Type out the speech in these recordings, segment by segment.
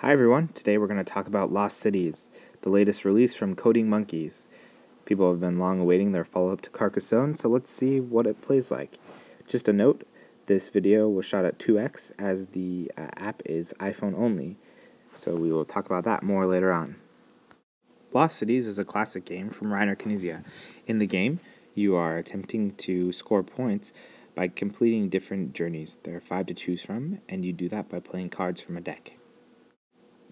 Hi everyone, today we're going to talk about Lost Cities, the latest release from Coding Monkeys. People have been long awaiting their follow-up to Carcassonne, so let's see what it plays like. Just a note, this video was shot at 2x as the app is iPhone only, so we will talk about that more later on. Lost Cities is a classic game from Reiner Knizia. In the game, you are attempting to score points by completing different journeys. There are 5 to choose from, and you do that by playing cards from a deck.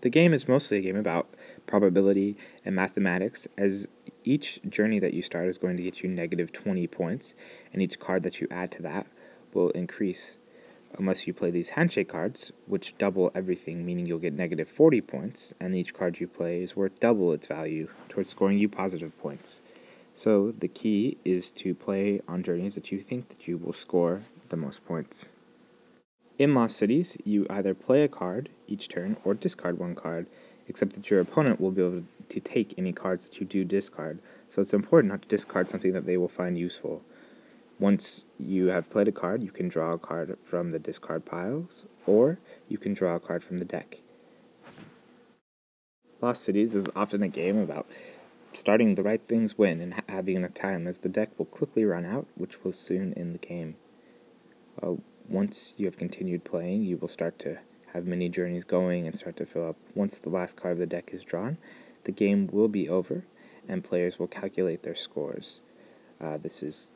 The game is mostly a game about probability and mathematics, as each journey that you start is going to get you negative 20 points, and each card that you add to that will increase. Unless you play these handshake cards, which double everything, meaning you'll get negative 40 points, and each card you play is worth double its value towards scoring you positive points. So the key is to play on journeys that you think that you will score the most points. In Lost Cities, you either play a card each turn or discard one card, except that your opponent will be able to take any cards that you do discard, so it's important not to discard something that they will find useful. Once you have played a card, you can draw a card from the discard piles, or you can draw a card from the deck. Lost Cities is often a game about starting the right things win and having enough time, as the deck will quickly run out, which will soon end the game. Once you have continued playing, you will start to have many journeys going and start to fill up. Once the last card of the deck is drawn, the game will be over, and players will calculate their scores. This is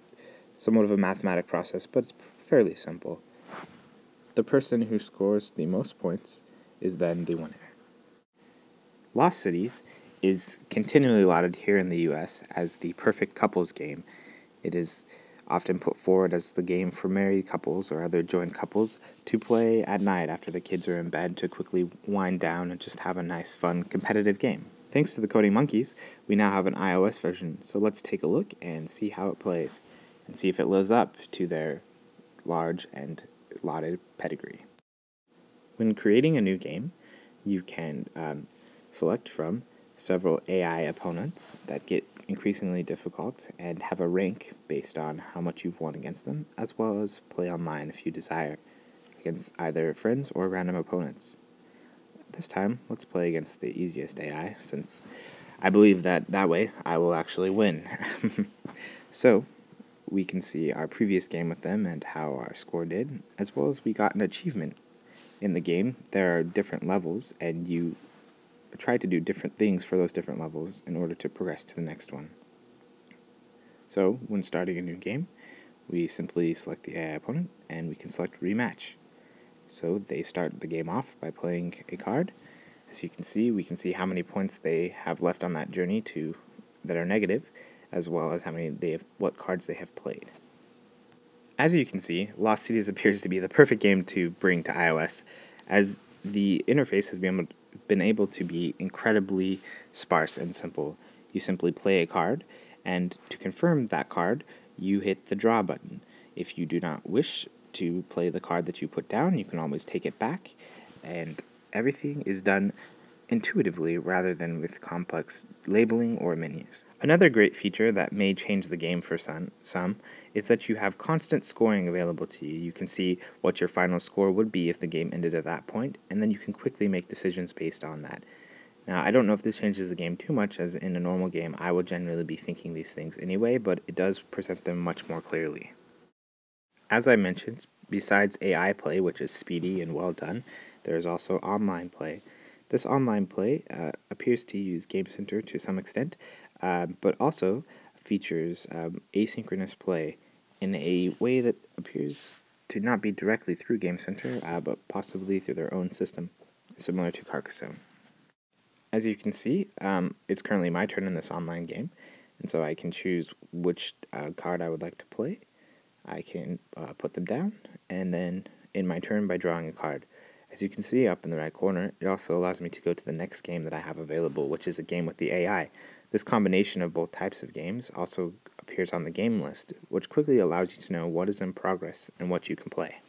somewhat of a mathematic process, but it's fairly simple. The person who scores the most points is then the winner. Lost Cities is continually lauded here in the US as the perfect couples game. It is often put forward as the game for married couples or other joined couples to play at night after the kids are in bed to quickly wind down and just have a nice, fun, competitive game. Thanks to the Coding Monkeys, we now have an iOS version, so let's take a look and see how it plays, and see if it lives up to their large and lauded pedigree. When creating a new game, you can select from several AI opponents that get increasingly difficult and have a rank based on how much you've won against them, as well as play online if you desire, against either friends or random opponents. This time, let's play against the easiest AI, since I believe that way I will actually win. So, we can see our previous game with them and how our score did, as well as we got an achievement. In the game, there are different levels, and you try to do different things for those different levels in order to progress to the next one. So, when starting a new game, we simply select the AI opponent, and we can select rematch. So, they start the game off by playing a card. As you can see, we can see how many points they have left on that journey that are negative, as well as what cards they have played. As you can see, Lost Cities appears to be the perfect game to bring to iOS, as the interface has been able to be incredibly sparse and simple. You simply play a card, and to confirm that card, you hit the draw button. If you do not wish to play the card that you put down, you can always take it back, and everything is done intuitively rather than with complex labeling or menus. Another great feature that may change the game for some is that you have constant scoring available to you. You can see what your final score would be if the game ended at that point, and then you can quickly make decisions based on that. Now, I don't know if this changes the game too much, as in a normal game I would generally be thinking these things anyway, but it does present them much more clearly. As I mentioned, besides AI play, which is speedy and well done, there is also online play. This online play appears to use Game Center to some extent, but also features asynchronous play in a way that appears to not be directly through Game Center, but possibly through their own system, similar to Carcassonne. As you can see, it's currently my turn in this online game, and so I can choose which card I would like to play. I can put them down, and then in my turn by drawing a card. As you can see up in the right corner, it also allows me to go to the next game that I have available, which is a game with the AI. This combination of both types of games also appears on the game list, which quickly allows you to know what is in progress and what you can play.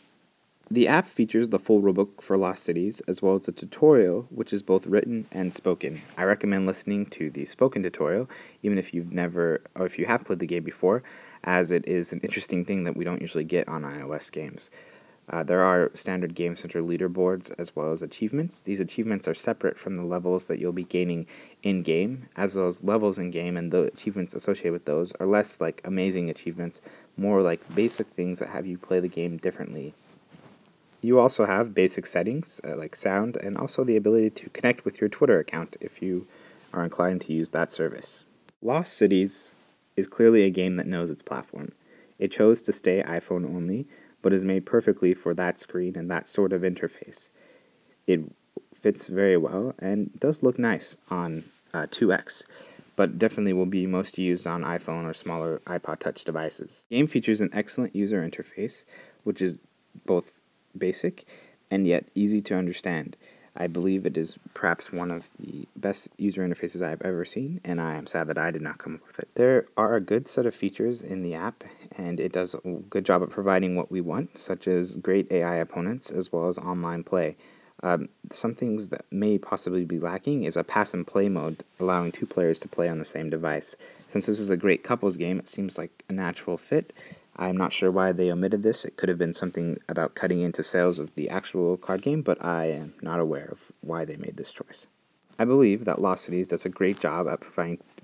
The app features the full rulebook for Lost Cities, as well as a tutorial, which is both written and spoken. I recommend listening to the spoken tutorial, even if if you have played the game before, as it is an interesting thing that we don't usually get on iOS games. There are standard Game Center leaderboards as well as achievements. These achievements are separate from the levels that you'll be gaining in-game, as those levels in-game and the achievements associated with those are less like amazing achievements, more like basic things that have you play the game differently. You also have basic settings like sound and also the ability to connect with your Twitter account if you are inclined to use that service. Lost Cities is clearly a game that knows its platform. It chose to stay iPhone only, but is made perfectly for that screen and that sort of interface. It fits very well and does look nice on 2X, but definitely will be most used on iPhone or smaller iPod Touch devices. The game features an excellent user interface, which is both basic and yet easy to understand. I believe it is perhaps one of the best user interfaces I've ever seen, and I am sad that I did not come up with it. There are a good set of features in the app, and it does a good job at providing what we want, such as great AI opponents as well as online play. Some things that may possibly be lacking is a pass and play mode, allowing two players to play on the same device. Since this is a great couples game, it seems like a natural fit. I'm not sure why they omitted this. It could have been something about cutting into sales of the actual card game, but I am not aware of why they made this choice. I believe that Lost Cities does a great job at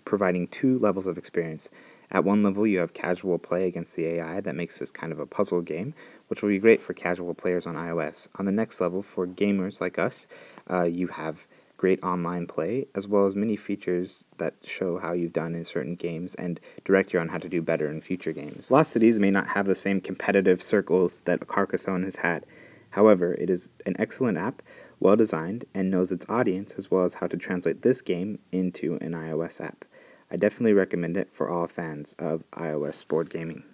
providing two levels of experience. At one level, you have casual play against the AI that makes this kind of a puzzle game, which will be great for casual players on iOS. On the next level, for gamers like us, you have great online play, as well as many features that show how you've done in certain games and direct you on how to do better in future games. Lost Cities may not have the same competitive circles that Carcassonne has had. However, it is an excellent app, well designed, and knows its audience as well as how to translate this game into an iOS app. I definitely recommend it for all fans of iOS board gaming.